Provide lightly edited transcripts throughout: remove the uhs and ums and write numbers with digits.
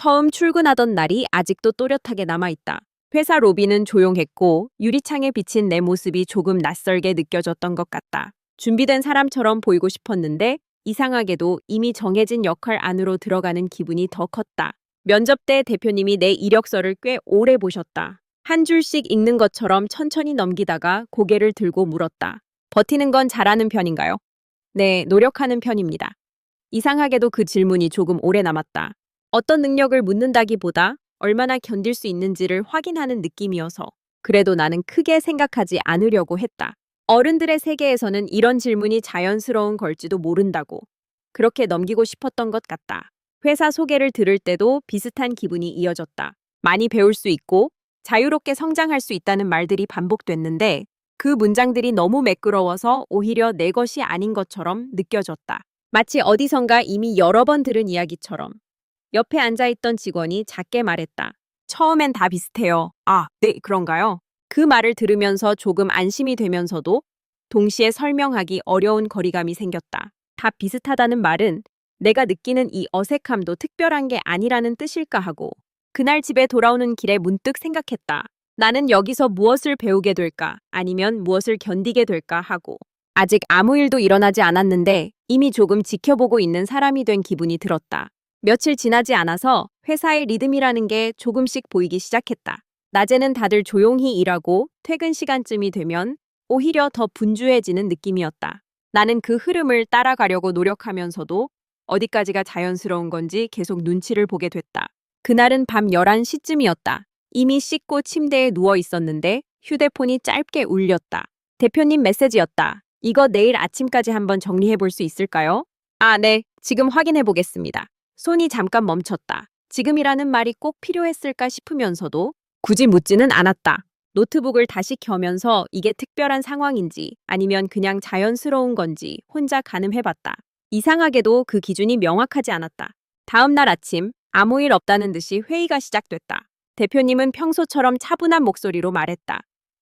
처음 출근하던 날이 아직도 또렷하게 남아있다. 회사 로비는 조용했고 유리창에 비친 내 모습이 조금 낯설게 느껴졌던 것 같다. 준비된 사람처럼 보이고 싶었는데 이상하게도 이미 정해진 역할 안으로 들어가는 기분이 더 컸다. 면접 때 대표님이 내 이력서를 꽤 오래 보셨다. 한 줄씩 읽는 것처럼 천천히 넘기다가 고개를 들고 물었다. 버티는 건 잘하는 편인가요? 네, 노력하는 편입니다. 이상하게도 그 질문이 조금 오래 남았다. 어떤 능력을 묻는다기보다 얼마나 견딜 수 있는지를 확인하는 느낌이어서 그래도 나는 크게 생각하지 않으려고 했다. 어른들의 세계에서는 이런 질문이 자연스러운 걸지도 모른다고. 그렇게 넘기고 싶었던 것 같다. 회사 소개를 들을 때도 비슷한 기분이 이어졌다. 많이 배울 수 있고 자유롭게 성장할 수 있다는 말들이 반복됐는데 그 문장들이 너무 매끄러워서 오히려 내 것이 아닌 것처럼 느껴졌다. 마치 어디선가 이미 여러 번 들은 이야기처럼. 옆에 앉아있던 직원이 작게 말했다. 처음엔 다 비슷해요. 아, 네, 그런가요? 그 말을 들으면서 조금 안심이 되면서도 동시에 설명하기 어려운 거리감이 생겼다. 다 비슷하다는 말은 내가 느끼는 이 어색함도 특별한 게 아니라는 뜻일까 하고 그날 집에 돌아오는 길에 문득 생각했다. 나는 여기서 무엇을 배우게 될까 아니면 무엇을 견디게 될까 하고 아직 아무 일도 일어나지 않았는데 이미 조금 지켜보고 있는 사람이 된 기분이 들었다. 며칠 지나지 않아서 회사의 리듬이라는 게 조금씩 보이기 시작했다. 낮에는 다들 조용히 일하고 퇴근 시간쯤이 되면 오히려 더 분주해지는 느낌이었다. 나는 그 흐름을 따라가려고 노력하면서도 어디까지가 자연스러운 건지 계속 눈치를 보게 됐다. 그날은 밤 11시쯤이었다. 이미 씻고 침대에 누워 있었는데 휴대폰이 짧게 울렸다. 대표님 메시지였다. 이거 내일 아침까지 한번 정리해 볼 수 있을까요? 아, 네. 지금 확인해 보겠습니다. 손이 잠깐 멈췄다. 지금이라는 말이 꼭 필요했을까 싶으면서도 굳이 묻지는 않았다. 노트북을 다시 켜면서 이게 특별한 상황인지 아니면 그냥 자연스러운 건지 혼자 가늠해봤다. 이상하게도 그 기준이 명확하지 않았다. 다음 날 아침 아무 일 없다는 듯이 회의가 시작됐다. 대표님은 평소처럼 차분한 목소리로 말했다.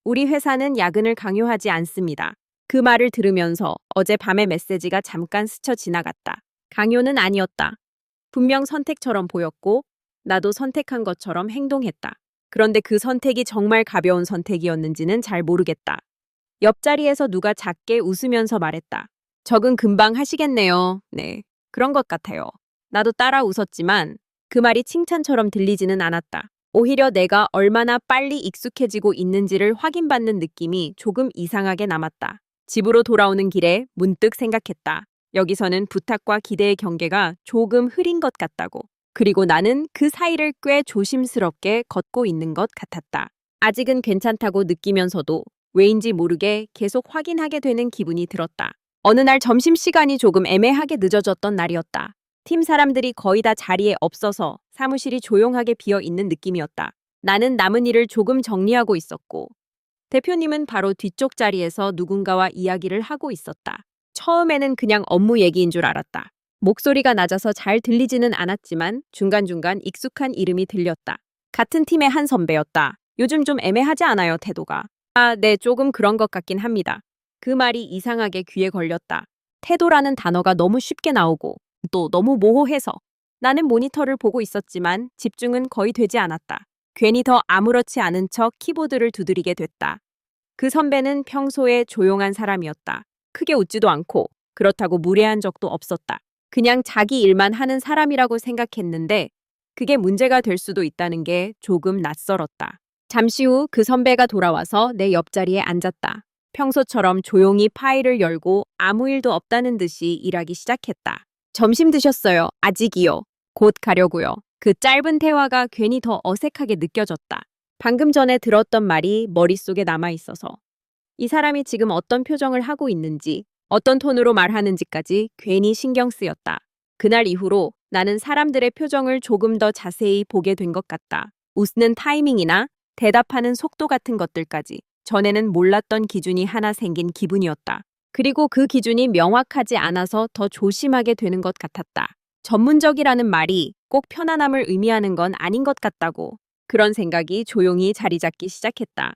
우리 회사는 야근을 강요하지 않습니다. 그 말을 들으면서 어젯밤의 메시지가 잠깐 스쳐 지나갔다. 강요는 아니었다. 분명 선택처럼 보였고 나도 선택한 것처럼 행동했다. 그런데 그 선택이 정말 가벼운 선택이었는지는 잘 모르겠다. 옆자리에서 누가 작게 웃으면서 말했다. 적응 금방 하시겠네요. 네, 그런 것 같아요. 나도 따라 웃었지만 그 말이 칭찬처럼 들리지는 않았다. 오히려 내가 얼마나 빨리 익숙해지고 있는지를 확인받는 느낌이 조금 이상하게 남았다. 집으로 돌아오는 길에 문득 생각했다. 여기서는 부탁과 기대의 경계가 조금 흐린 것 같다고. 그리고 나는 그 사이를 꽤 조심스럽게 걷고 있는 것 같았다. 아직은 괜찮다고 느끼면서도 왜인지 모르게 계속 확인하게 되는 기분이 들었다. 어느 날 점심시간이 조금 애매하게 늦어졌던 날이었다. 팀 사람들이 거의 다 자리에 없어서 사무실이 조용하게 비어 있는 느낌이었다. 나는 남은 일을 조금 정리하고 있었고 대표님은 바로 뒤쪽 자리에서 누군가와 이야기를 하고 있었다. 처음에는 그냥 업무 얘기인 줄 알았다. 목소리가 낮아서 잘 들리지는 않았지만 중간중간 익숙한 이름이 들렸다. 같은 팀의 한 선배였다. 요즘 좀 애매하지 않아요, 태도가. 아, 네, 조금 그런 것 같긴 합니다. 그 말이 이상하게 귀에 걸렸다. 태도라는 단어가 너무 쉽게 나오고 또 너무 모호해서 나는 모니터를 보고 있었지만 집중은 거의 되지 않았다. 괜히 더 아무렇지 않은 척 키보드를 두드리게 됐다. 그 선배는 평소에 조용한 사람이었다. 크게 웃지도 않고 그렇다고 무례한 적도 없었다. 그냥 자기 일만 하는 사람이라고 생각했는데 그게 문제가 될 수도 있다는 게 조금 낯설었다. 잠시 후 그 선배가 돌아와서 내 옆자리에 앉았다. 평소처럼 조용히 파일을 열고 아무 일도 없다는 듯이 일하기 시작했다. 점심 드셨어요? 아직이요. 곧 가려고요. 그 짧은 대화가 괜히 더 어색하게 느껴졌다. 방금 전에 들었던 말이 머릿속에 남아있어서 이 사람이 지금 어떤 표정을 하고 있는지 어떤 톤으로 말하는지까지 괜히 신경 쓰였다. 그날 이후로 나는 사람들의 표정을 조금 더 자세히 보게 된 것 같다. 웃는 타이밍이나 대답하는 속도 같은 것들까지 전에는 몰랐던 기준이 하나 생긴 기분이었다. 그리고 그 기준이 명확하지 않아서 더 조심하게 되는 것 같았다. 전문적이라는 말이 꼭 편안함을 의미하는 건 아닌 것 같다고. 그런 생각이 조용히 자리 잡기 시작했다.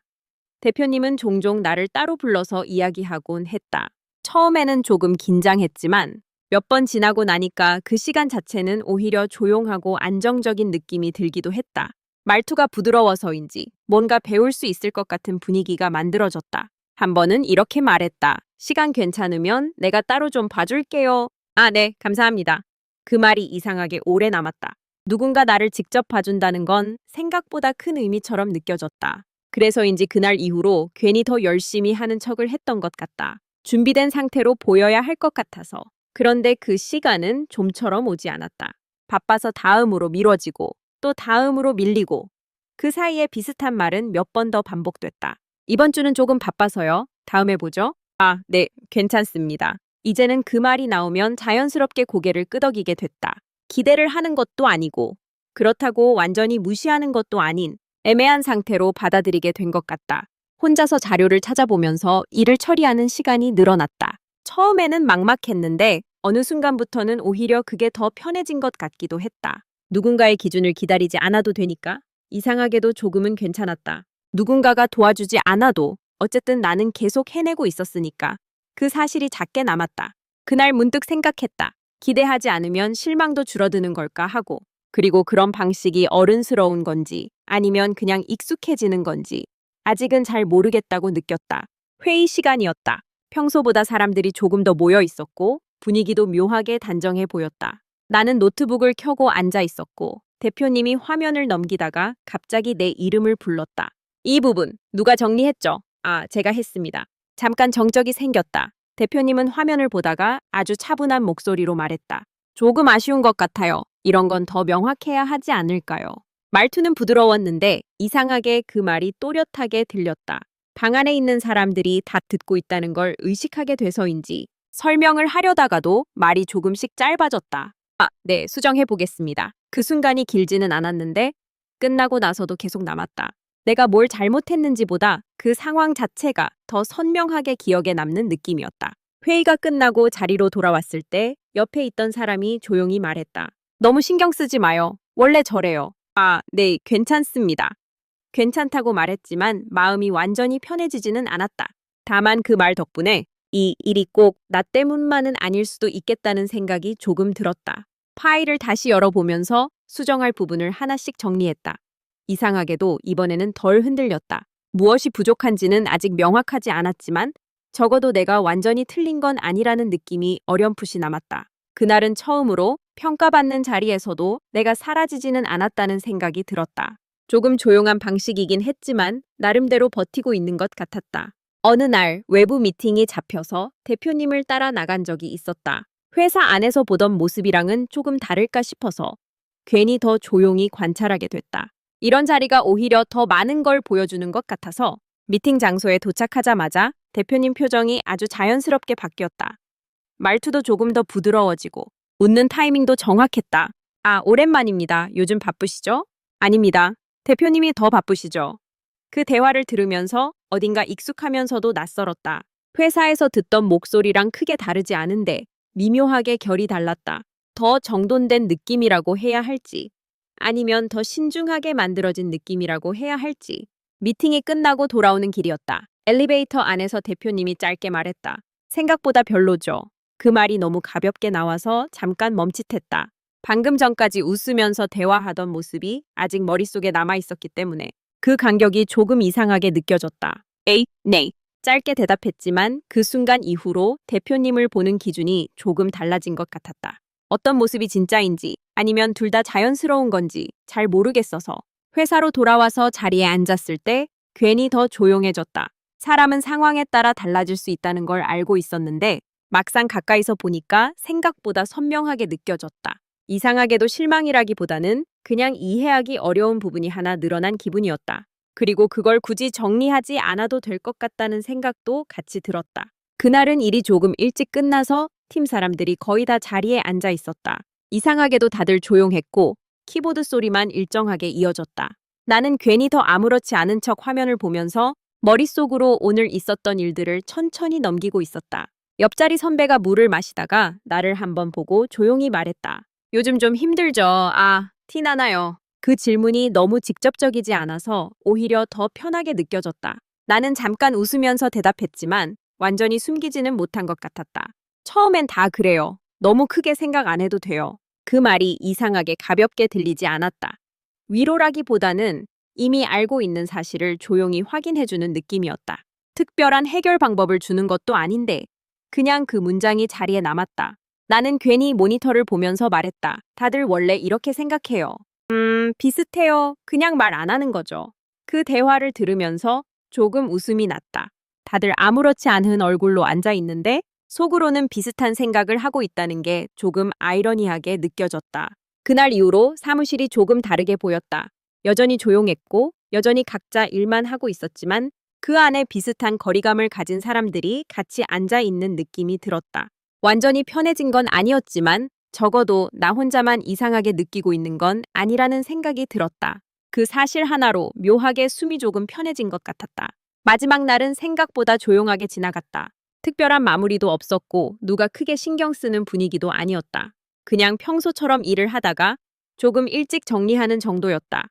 대표님은 종종 나를 따로 불러서 이야기하곤 했다. 처음에는 조금 긴장했지만 몇 번 지나고 나니까 그 시간 자체는 오히려 조용하고 안정적인 느낌이 들기도 했다. 말투가 부드러워서인지 뭔가 배울 수 있을 것 같은 분위기가 만들어졌다. 한 번은 이렇게 말했다. 시간 괜찮으면 내가 따로 좀 봐줄게요. 아, 네, 감사합니다. 그 말이 이상하게 오래 남았다. 누군가 나를 직접 봐준다는 건 생각보다 큰 의미처럼 느껴졌다. 그래서인지 그날 이후로 괜히 더 열심히 하는 척을 했던 것 같다. 준비된 상태로 보여야 할 것 같아서. 그런데 그 시간은 좀처럼 오지 않았다. 바빠서 다음으로 미뤄지고 또 다음으로 밀리고 그 사이에 비슷한 말은 몇 번 더 반복됐다. 이번 주는 조금 바빠서요. 다음에 보죠. 아, 네, 괜찮습니다. 이제는 그 말이 나오면 자연스럽게 고개를 끄덕이게 됐다. 기대를 하는 것도 아니고 그렇다고 완전히 무시하는 것도 아닌 애매한 상태로 받아들이게 된 것 같다. 혼자서 자료를 찾아보면서 일을 처리하는 시간이 늘어났다. 처음에는 막막했는데 어느 순간부터는 오히려 그게 더 편해진 것 같기도 했다. 누군가의 기준을 기다리지 않아도 되니까 이상하게도 조금은 괜찮았다. 누군가가 도와주지 않아도 어쨌든 나는 계속 해내고 있었으니까 그 사실이 작게 남았다. 그날 문득 생각했다. 기대하지 않으면 실망도 줄어드는 걸까 하고 그리고 그런 방식이 어른스러운 건지 아니면 그냥 익숙해지는 건지 아직은 잘 모르겠다고 느꼈다. 회의 시간이었다. 평소보다 사람들이 조금 더 모여 있었고 분위기도 묘하게 단정해 보였다. 나는 노트북을 켜고 앉아 있었고 대표님이 화면을 넘기다가 갑자기 내 이름을 불렀다. 이 부분 누가 정리했죠? 아, 제가 했습니다. 잠깐 정적이 생겼다. 대표님은 화면을 보다가 아주 차분한 목소리로 말했다. 조금 아쉬운 것 같아요. 이런 건 더 명확해야 하지 않을까요? 말투는 부드러웠는데 이상하게 그 말이 또렷하게 들렸다. 방 안에 있는 사람들이 다 듣고 있다는 걸 의식하게 돼서인지 설명을 하려다가도 말이 조금씩 짧아졌다. 아, 네, 수정해 보겠습니다. 그 순간이 길지는 않았는데 끝나고 나서도 계속 남았다. 내가 뭘 잘못했는지보다 그 상황 자체가 더 선명하게 기억에 남는 느낌이었다. 회의가 끝나고 자리로 돌아왔을 때 옆에 있던 사람이 조용히 말했다. 너무 신경 쓰지 마요. 원래 저래요. 아, 네, 괜찮습니다. 괜찮다고 말했지만 마음이 완전히 편해지지는 않았다. 다만 그 말 덕분에 이 일이 꼭 나 때문만은 아닐 수도 있겠다는 생각이 조금 들었다. 파일을 다시 열어보면서 수정할 부분을 하나씩 정리했다. 이상하게도 이번에는 덜 흔들렸다. 무엇이 부족한지는 아직 명확하지 않았지만 적어도 내가 완전히 틀린 건 아니라는 느낌이 어렴풋이 남았다. 그날은 처음으로 평가받는 자리에서도 내가 사라지지는 않았다는 생각이 들었다. 조금 조용한 방식이긴 했지만 나름대로 버티고 있는 것 같았다. 어느 날 외부 미팅이 잡혀서 대표님을 따라 나간 적이 있었다. 회사 안에서 보던 모습이랑은 조금 다를까 싶어서 괜히 더 조용히 관찰하게 됐다. 이런 자리가 오히려 더 많은 걸 보여주는 것 같아서 미팅 장소에 도착하자마자 대표님 표정이 아주 자연스럽게 바뀌었다. 말투도 조금 더 부드러워지고 웃는 타이밍도 정확했다. 아, 오랜만입니다. 요즘 바쁘시죠? 아닙니다. 대표님이 더 바쁘시죠? 그 대화를 들으면서 어딘가 익숙하면서도 낯설었다. 회사에서 듣던 목소리랑 크게 다르지 않은데 미묘하게 결이 달랐다. 더 정돈된 느낌이라고 해야 할지 아니면 더 신중하게 만들어진 느낌이라고 해야 할지. 미팅이 끝나고 돌아오는 길이었다. 엘리베이터 안에서 대표님이 짧게 말했다. 생각보다 별로죠. 그 말이 너무 가볍게 나와서 잠깐 멈칫했다. 방금 전까지 웃으면서 대화하던 모습이 아직 머릿속에 남아있었기 때문에 그 간격이 조금 이상하게 느껴졌다. 에이, 네. 짧게 대답했지만 그 순간 이후로 대표님을 보는 기준이 조금 달라진 것 같았다. 어떤 모습이 진짜인지 아니면 둘 다 자연스러운 건지 잘 모르겠어서 회사로 돌아와서 자리에 앉았을 때 괜히 더 조용해졌다. 사람은 상황에 따라 달라질 수 있다는 걸 알고 있었는데 막상 가까이서 보니까 생각보다 선명하게 느껴졌다. 이상하게도 실망이라기보다는 그냥 이해하기 어려운 부분이 하나 늘어난 기분이었다. 그리고 그걸 굳이 정리하지 않아도 될 것 같다는 생각도 같이 들었다. 그날은 일이 조금 일찍 끝나서 팀 사람들이 거의 다 자리에 앉아 있었다. 이상하게도 다들 조용했고 키보드 소리만 일정하게 이어졌다. 나는 괜히 더 아무렇지 않은 척 화면을 보면서 머릿속으로 오늘 있었던 일들을 천천히 넘기고 있었다. 옆자리 선배가 물을 마시다가 나를 한번 보고 조용히 말했다. 요즘 좀 힘들죠? 아, 티 나나요? 그 질문이 너무 직접적이지 않아서 오히려 더 편하게 느껴졌다. 나는 잠깐 웃으면서 대답했지만 완전히 숨기지는 못한 것 같았다. 처음엔 다 그래요. 너무 크게 생각 안 해도 돼요. 그 말이 이상하게 가볍게 들리지 않았다. 위로라기보다는 이미 알고 있는 사실을 조용히 확인해주는 느낌이었다. 특별한 해결 방법을 주는 것도 아닌데 그냥 그 문장이 자리에 남았다. 나는 괜히 모니터를 보면서 말했다. 다들 원래 이렇게 생각해요. 비슷해요. 그냥 말 안 하는 거죠. 그 대화를 들으면서 조금 웃음이 났다. 다들 아무렇지 않은 얼굴로 앉아 있는데 속으로는 비슷한 생각을 하고 있다는 게 조금 아이러니하게 느껴졌다. 그날 이후로 사무실이 조금 다르게 보였다. 여전히 조용했고 여전히 각자 일만 하고 있었지만 그 안에 비슷한 거리감을 가진 사람들이 같이 앉아 있는 느낌이 들었다. 완전히 편해진 건 아니었지만 적어도 나 혼자만 이상하게 느끼고 있는 건 아니라는 생각이 들었다. 그 사실 하나로 묘하게 숨이 조금 편해진 것 같았다. 마지막 날은 생각보다 조용하게 지나갔다. 특별한 마무리도 없었고 누가 크게 신경 쓰는 분위기도 아니었다. 그냥 평소처럼 일을 하다가 조금 일찍 정리하는 정도였다.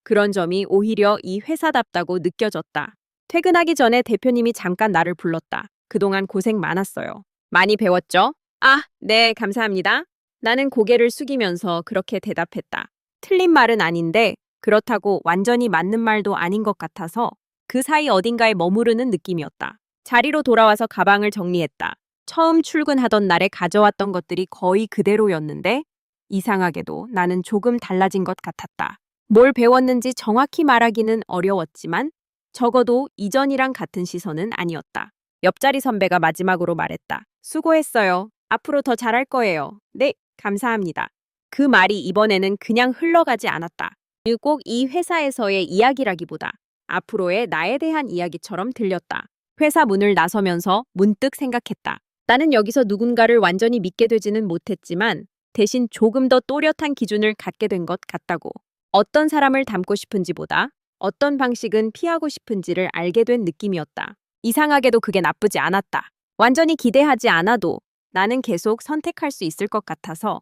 그런 점이 오히려 이 회사답다고 느껴졌다. 퇴근하기 전에 대표님이 잠깐 나를 불렀다. 그동안 고생 많았어요. 많이 배웠죠? 아, 네, 감사합니다. 나는 고개를 숙이면서 그렇게 대답했다. 틀린 말은 아닌데 그렇다고 완전히 맞는 말도 아닌 것 같아서 그 사이 어딘가에 머무르는 느낌이었다. 자리로 돌아와서 가방을 정리했다. 처음 출근하던 날에 가져왔던 것들이 거의 그대로였는데 이상하게도 나는 조금 달라진 것 같았다. 뭘 배웠는지 정확히 말하기는 어려웠지만 적어도 이전이랑 같은 시선은 아니었다. 옆자리 선배가 마지막으로 말했다. 수고했어요. 앞으로 더 잘할 거예요. 네, 감사합니다. 그 말이 이번에는 그냥 흘러가지 않았다. 꼭 이 회사에서의 이야기라기보다 앞으로의 나에 대한 이야기처럼 들렸다. 회사 문을 나서면서 문득 생각했다. 나는 여기서 누군가를 완전히 믿게 되지는 못했지만 대신 조금 더 또렷한 기준을 갖게 된 것 같다고. 어떤 사람을 닮고 싶은지보다 어떤 방식은 피하고 싶은지를 알게 된 느낌이었다. 이상하게도 그게 나쁘지 않았다. 완전히 기대하지 않아도 나는 계속 선택할 수 있을 것 같아서